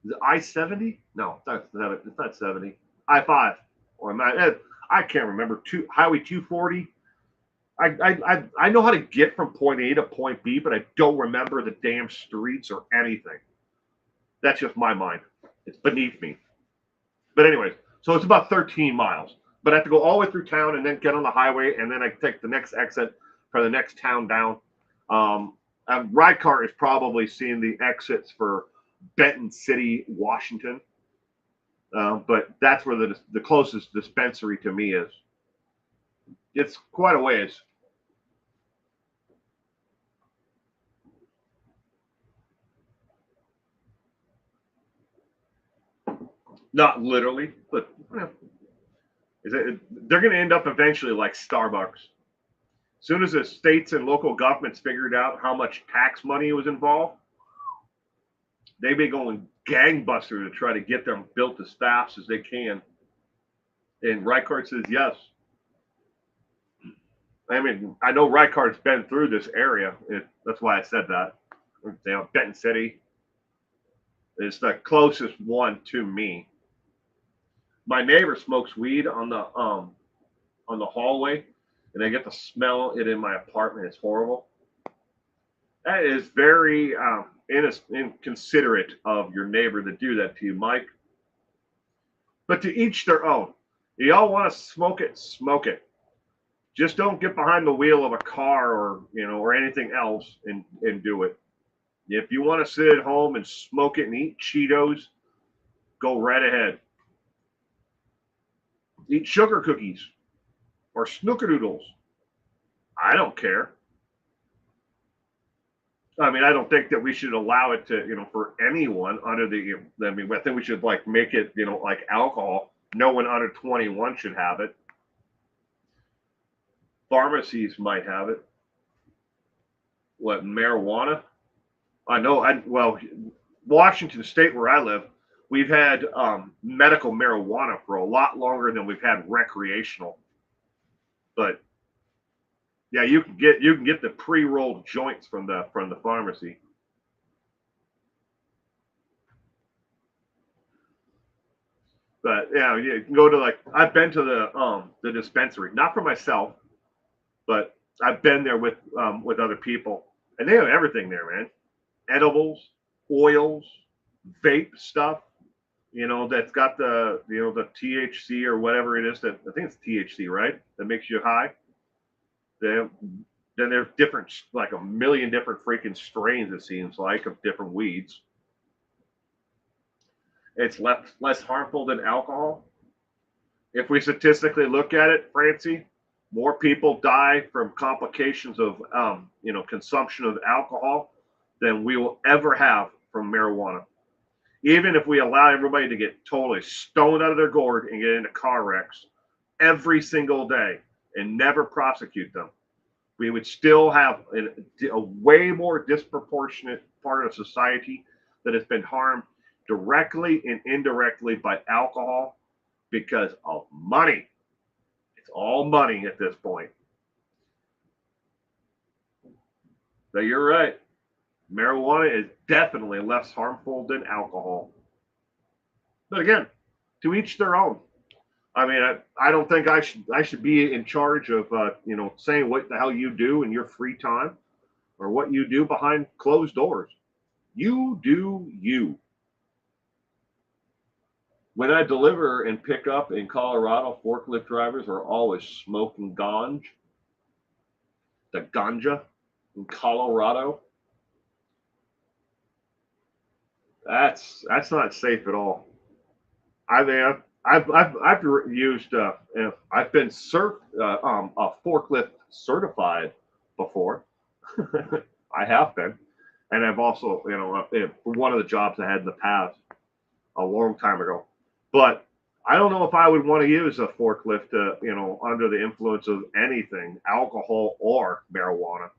Is it I-70? No, it's not 70. I-5. Or I can't remember. Highway 240. I know how to get from point A to point B, but I don't remember the damn streets or anything. That's just my mind. It's beneath me. But anyways, so it's about 13 miles. But I have to go all the way through town and then get on the highway, and then I take the next exit for the next town down. Ride is probably seeing the exits for Benton City, Washington. But that's where the closest dispensary to me is. It's quite a ways. Not literally, but they're going to end up eventually like Starbucks. As soon as the states and local governments figured out how much tax money was involved, they've been going gangbuster to try to get them built as fast as they can. And Reichard says yes. I mean, I know Reichart's been through this area. That's why I said that. You know, Benton City is the closest one to me. My neighbor smokes weed on the hallway, and I get to smell it in my apartment. It's horrible. That is very inconsiderate of your neighbor to do that to you, Mike. But to each their own. You all want to smoke it, smoke it. Just don't get behind the wheel of a car or anything else and do it. If you want to sit at home and smoke it and eat Cheetos, go right ahead. Eat sugar cookies or snickerdoodles. I don't care. I mean, I don't think that we should allow it to, for anyone under the, I mean, I think we should like make it, like alcohol. No one under 21 should have it. Pharmacies might have it. What, marijuana? I know, well, Washington State, where I live, we've had medical marijuana for a lot longer than we've had recreational. But yeah, you can get the pre-rolled joints from the pharmacy. But yeah, you can go to I've been to the dispensary, not for myself, but I've been there with other people, and they have everything there, man. Edibles, oils, vape stuff, that's got the the THC or whatever it is that I think it's THC, right? That makes you high. Then there's different, like a million different freaking strains, it seems like, of different weeds. It's less harmful than alcohol. If we statistically look at it, Francie, more people die from complications of consumption of alcohol than we will ever have from marijuana. Even if we allow everybody to get totally stoned out of their gourd and get into car wrecks every single day and never prosecute them, we would still have a way more disproportionate part of society that has been harmed directly and indirectly by alcohol because of money. It's all money at this point. So you're right. Marijuana is definitely less harmful than alcohol. But again, to each their own. I mean, I don't think I should be in charge of saying what the hell you do in your free time or what you do behind closed doors. You do you. When I deliver and pick up in Colorado, forklift drivers are always smoking ganj. The ganja in Colorado. That's not safe at all. I mean, I've used I've been a forklift certified before. I have been, and I've also one of the jobs I had in the past a long time ago. But I don't know if I would want to use a forklift under the influence of anything, alcohol or marijuana.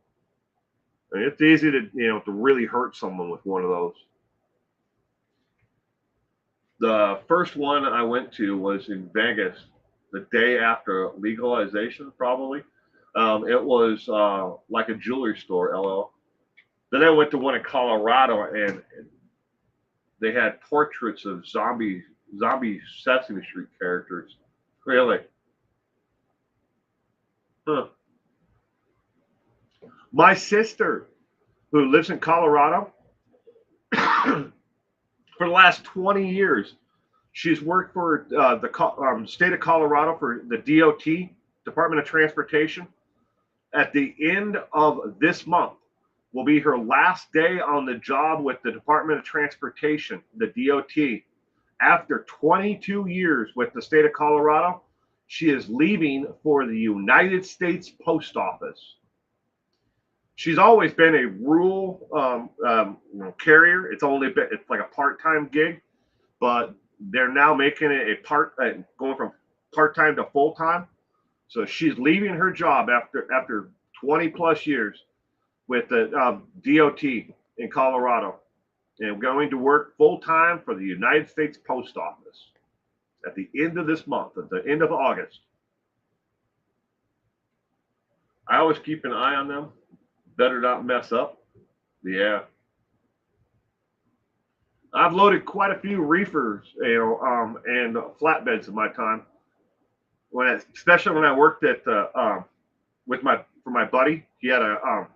I mean, it's easy to really hurt someone with one of those. The first one I went to was in Vegas the day after legalization, probably. It was like a jewelry store, LL. Then I went to one in Colorado, and They had portraits of zombie Sesame Street characters. Really? Huh. My sister, who lives in Colorado, for the last 20 years, she's worked for the state of Colorado for the DOT, Department of Transportation. At the end of this month will be her last day on the job with the Department of Transportation, the DOT. After 22 years with the state of Colorado, she is leaving for the United States Post Office. She's always been a rural carrier. It's like a part-time gig, but they're now making it going from part-time to full-time. So she's leaving her job after 20 plus years with the DOT in Colorado and going to work full-time for the United States Post Office at the end of this month, at the end of August. I always keep an eye on them. Better not mess up. Yeah. I've loaded quite a few reefers, and flatbeds in my time. Especially when I worked at for my buddy, he had a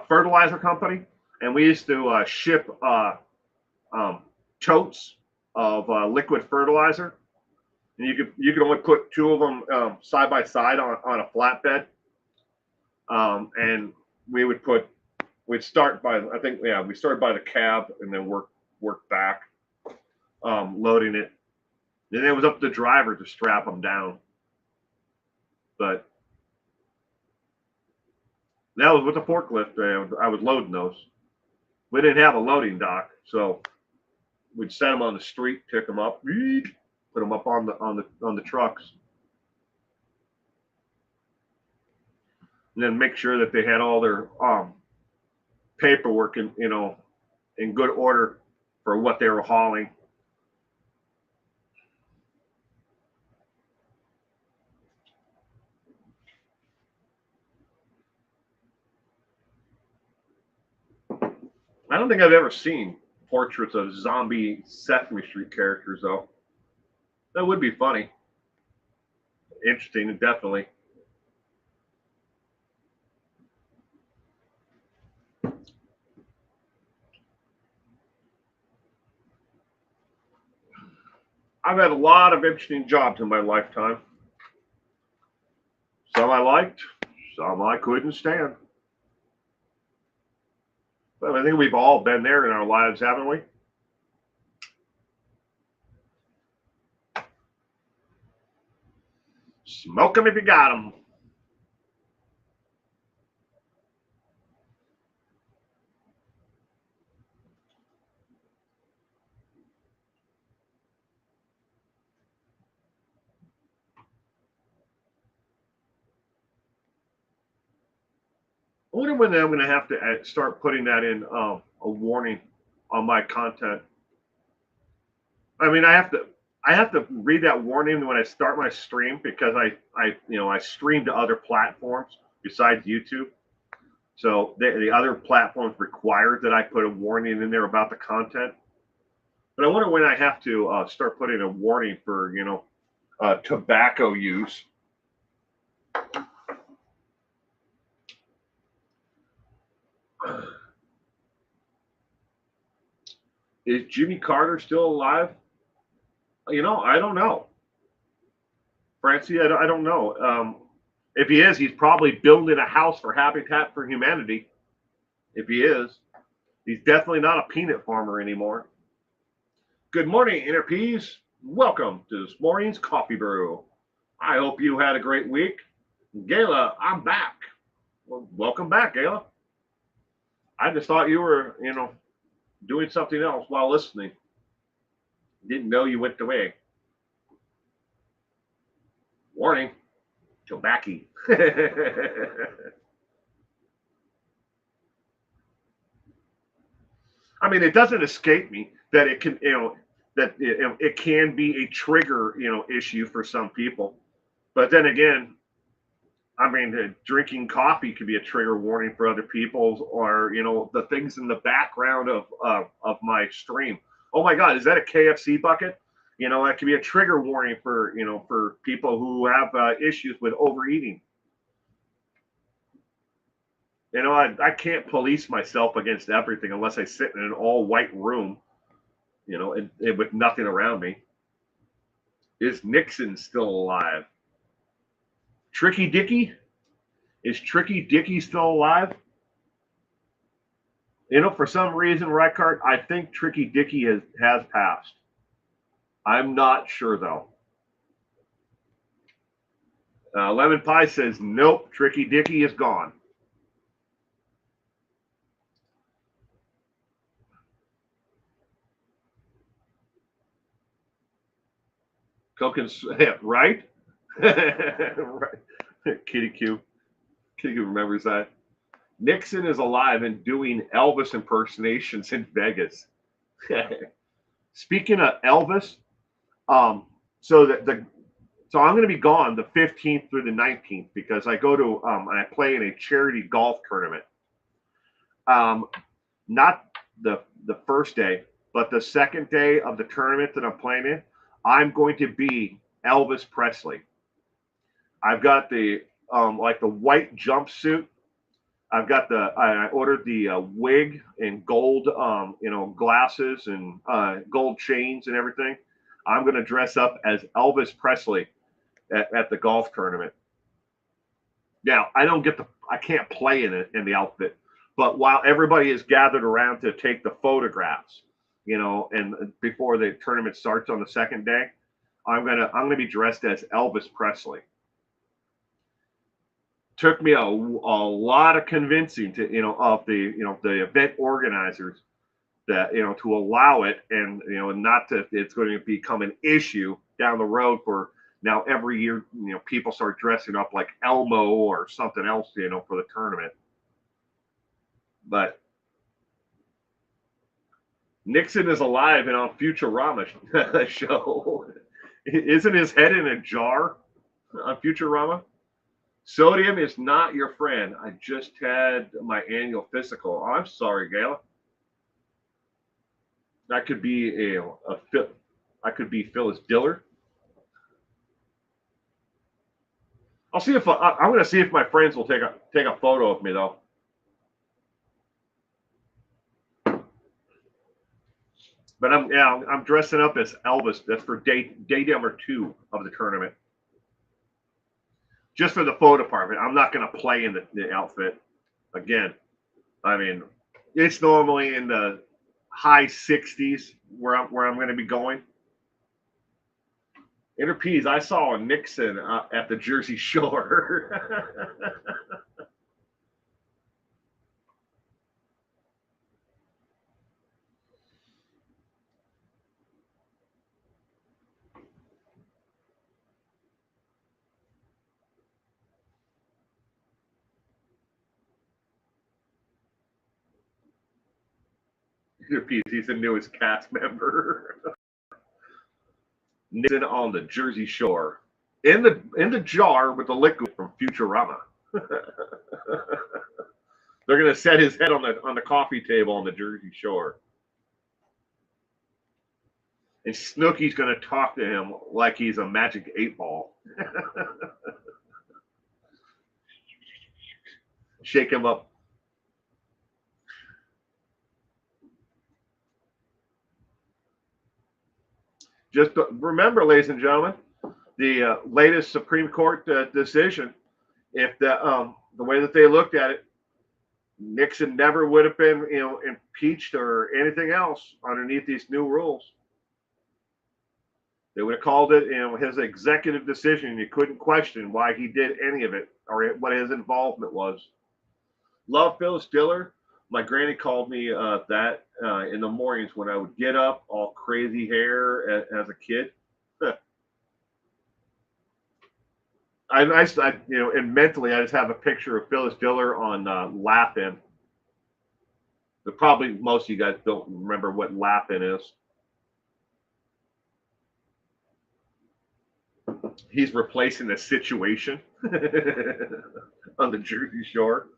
fertilizer company, and we used to ship totes of liquid fertilizer, and you could only put two of them side by side on a flatbed, and we'd start by we started by the cab and then work back, loading it. Then it was up to the driver to strap them down. But that was with the forklift. I was loading those. We didn't have a loading dock, so we'd set them on the street, pick them up, put them up on the trucks, and then make sure that they had all their paperwork in good order for what they were hauling. I don't think I've ever seen portraits of zombie Sesame Street characters, though. That would be funny. Interesting, definitely. I've had a lot of interesting jobs in my lifetime. Some I liked, some I couldn't stand. But I think we've all been there in our lives, haven't we? Smoke them if you got them. I wonder when I'm going to have to start putting that in a warning on my content. I mean, I have to read that warning when I start my stream because I stream to other platforms besides YouTube. So the other platforms require that I put a warning in there about the content. But I wonder when I have to start putting a warning for tobacco use. Is Jimmy Carter still alive? I don't know. Francie, I don't know. If he is, he's probably building a house for Habitat for Humanity. If he is, he's definitely not a peanut farmer anymore. Good morning, Inner Peas. Welcome to this morning's coffee brew. I hope you had a great week. Gayla, I'm back. Well, welcome back, Gayla. I just thought you were, doing something else while listening. Didn't know you went away. Warning, tobacco. I mean, it doesn't escape me that it can, that it can be a trigger, issue for some people. But then again, I mean, drinking coffee could be a trigger warning for other people, or the things in the background of my stream. Oh my God, is that a KFC bucket? That could be a trigger warning for for people who have issues with overeating. I can't police myself against everything unless I sit in an all white room, and with nothing around me. Is Nixon still alive? Tricky Dicky? Is Tricky Dicky still alive? For some reason, Reichardt, I think Tricky Dicky has passed. I'm not sure, though. Lemon Pie says, nope, Tricky Dicky is gone. Coke and right? Right. Kitty Q. Kitty Q remembers that. Nixon is alive and doing Elvis impersonations in Vegas. Speaking of Elvis, so so I'm going to be gone the 15th through the 19th because I go to I play in a charity golf tournament. Not the first day, but the second day of the tournament that I'm playing in, I'm going to be Elvis Presley. I've got the like the white jumpsuit. I ordered the wig and gold glasses and gold chains and everything. I'm going to dress up as Elvis Presley at the golf tournament. Now I can't play in the outfit, but while everybody is gathered around to take the photographs, and before the tournament starts on the second day, I'm gonna be dressed as Elvis Presley. Took me a lot of convincing of the event organizers that to allow it, and not to it's going to become an issue down the road for now every year people start dressing up like Elmo or something else for the tournament. But Nixon is alive and on Futurama show. Isn't his head in a jar on Futurama? Sodium is not your friend. I just had my annual physical. Oh, I'm sorry, Gala. That could be I could be Phyllis Diller. I'll see if I'm going to see if my friends will take a photo of me though. But I'm dressing up as Elvis. That's for day number 2 of the tournament. Just for the photo department. I'm not going to play in the outfit. Again, I mean, it's normally in the high 60s where I'm going to be going. Interpeas, I saw a Nixon at the Jersey Shore. Interpeas, he's the newest cast member. Nixon on the Jersey Shore. In the jar with the liquid from Futurama. They're gonna set his head on the coffee table on the Jersey Shore. And Snooky's gonna talk to him like he's a magic 8-ball. Shake him up. Just remember, ladies and gentlemen, the latest Supreme Court decision. If the way that they looked at it, Nixon never would have been impeached or anything else underneath these new rules. They would have called it his executive decision. You couldn't question why he did any of it or what his involvement was. Love Phyllis Diller. My granny called me that in the mornings when I would get up, all crazy hair as a kid. And mentally, I just have a picture of Phyllis Diller on Laugh-In. But probably most of you guys don't remember what Laugh-In is. He's replacing the situation on the Jersey Shore.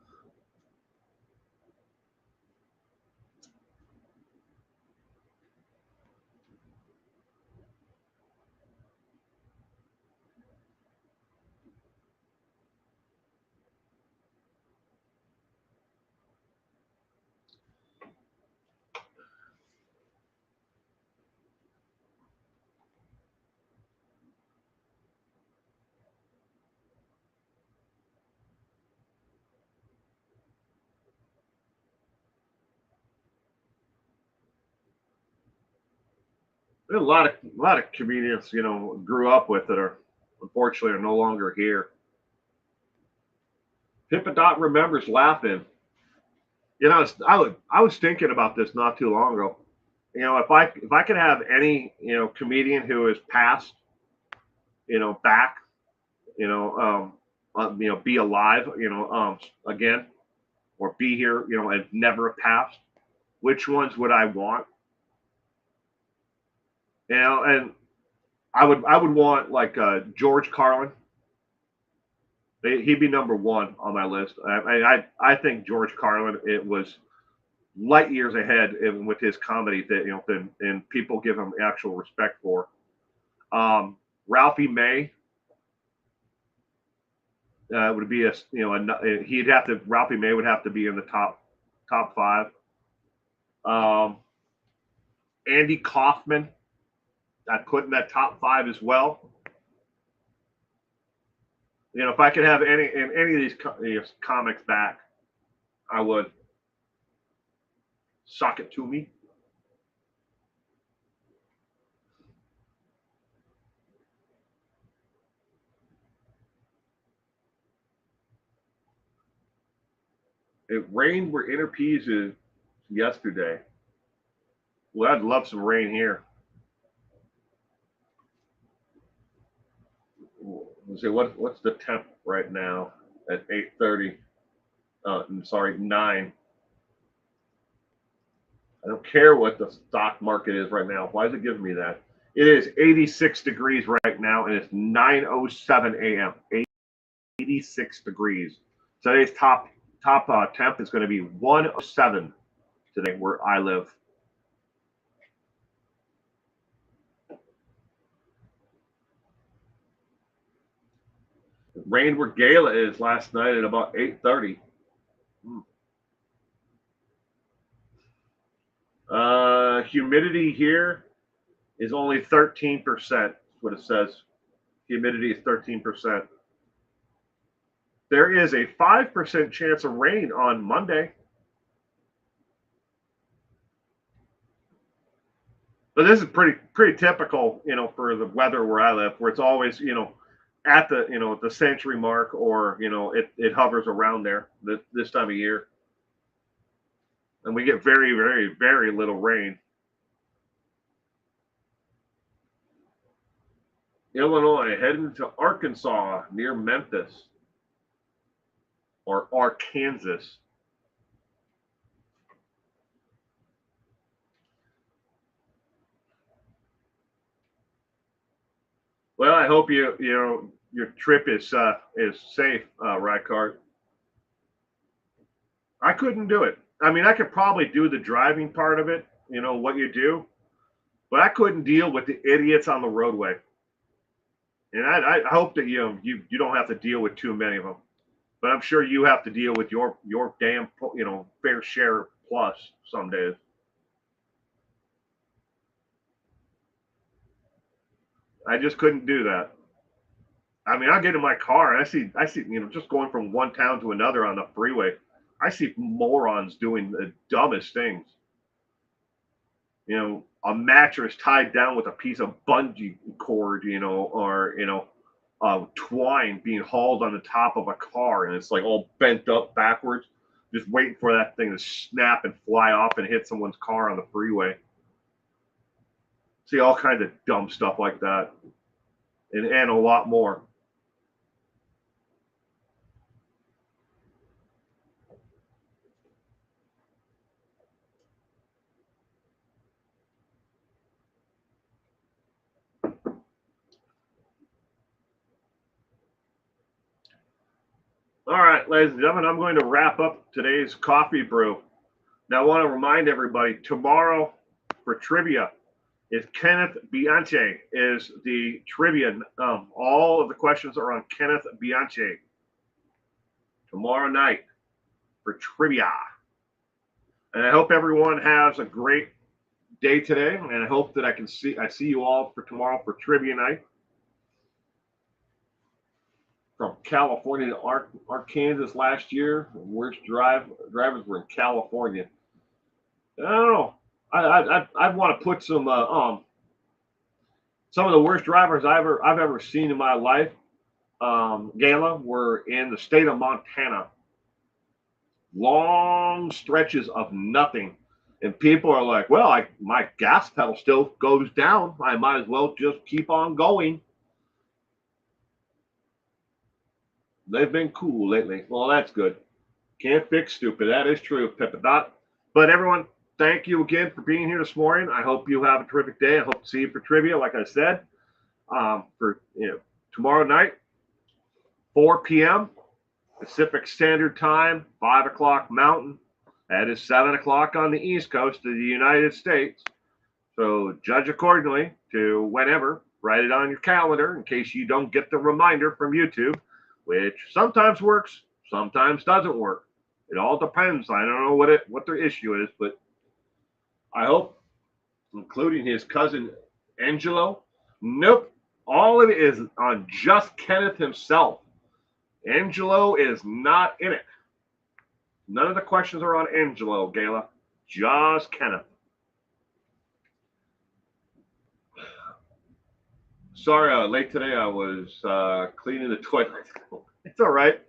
There's a lot of comedians, grew up with that are unfortunately are no longer here. Pippadot remembers laughing. I was thinking about this not too long ago. If I could have any comedian who has passed, back, be alive, again, or be here, and never passed, which ones would I want? And I would want like George Carlin. He'd be number one on my list. I think George Carlin, it was light years ahead with his comedy that and people give him actual respect for. Ralphie May would be he'd have to Ralphie May would have to be in the top five. Um, Andy Kaufman, I'd put in that top five as well. If I could have any of these comics back, I would. Sock it to me. It rained where Inner Peas is yesterday. Well, I'd love some rain here. Let's see what's the temp right now at 8:30. I'm sorry, 9. I don't care what the stock market is right now. Why is it giving me that? It is 86 degrees right now, and it's 9:07 a.m. 86 degrees. Today's top temp is going to be 107 today where I live. It rained where Gala is last night at about 8:30. Humidity here is only 13%. What it says. Humidity is 13%. There is a 5% chance of rain on Monday. But this is pretty typical, for the weather where I live, where it's always, at the century mark, or it hovers around there this time of year, and we get very, very, very little rain. Illinois heading to Arkansas near Memphis or Arkansas. Well, I hope your trip is safe, Rycart. I couldn't do it. I mean, I could probably do the driving part of it, what you do, but I couldn't deal with the idiots on the roadway. And I hope that you don't have to deal with too many of them, but I'm sure you have to deal with your damn fair share plus some days. I just couldn't do that. I mean, I get in my car and I see just going from one town to another on the freeway. I see morons doing the dumbest things. A mattress tied down with a piece of bungee cord, or twine being hauled on the top of a car, and it's like all bent up backwards, just waiting for that thing to snap and fly off and hit someone's car on the freeway. See all kinds of dumb stuff like that, and a lot more. All right, ladies and gentlemen, I'm going to wrap up today's coffee brew. Now, I want to remind everybody tomorrow for trivia is Kenneth Bianchi is the trivia. All of the questions are on Kenneth Bianchi tomorrow night for trivia. And I hope everyone has a great day today, and I hope that I see you all for tomorrow for trivia night. From California to Arkansas last year, the worst drivers were in California. I don't know. I want to put some of the worst drivers I've ever seen in my life. Gala were in the state of Montana. Long stretches of nothing. And people are like, well, my gas pedal still goes down. I might as well just keep on going. They've been cool lately. Well, that's good. Can't fix stupid. That is true, Pippadot. But everyone, thank you again for being here this morning. I hope you have a terrific day. I hope to see you for trivia, like I said, for tomorrow night, 4 p.m. Pacific Standard Time, 5 o'clock Mountain. That is 7 o'clock on the East Coast of the United States. So judge accordingly to whenever. Write it on your calendar in case you don't get the reminder from YouTube, which sometimes works, sometimes doesn't work. It all depends. I don't know what their issue is, but I hope, including his cousin Angelo. Nope. All of it is on just Kenneth himself. Angelo is not in it. None of the questions are on Angelo, Gala. Just Kenneth. Sorry, late today. I was cleaning the toilet. It's all right.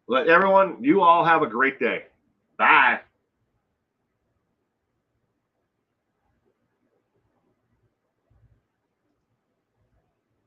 Let everyone, you all have a great day. Bye.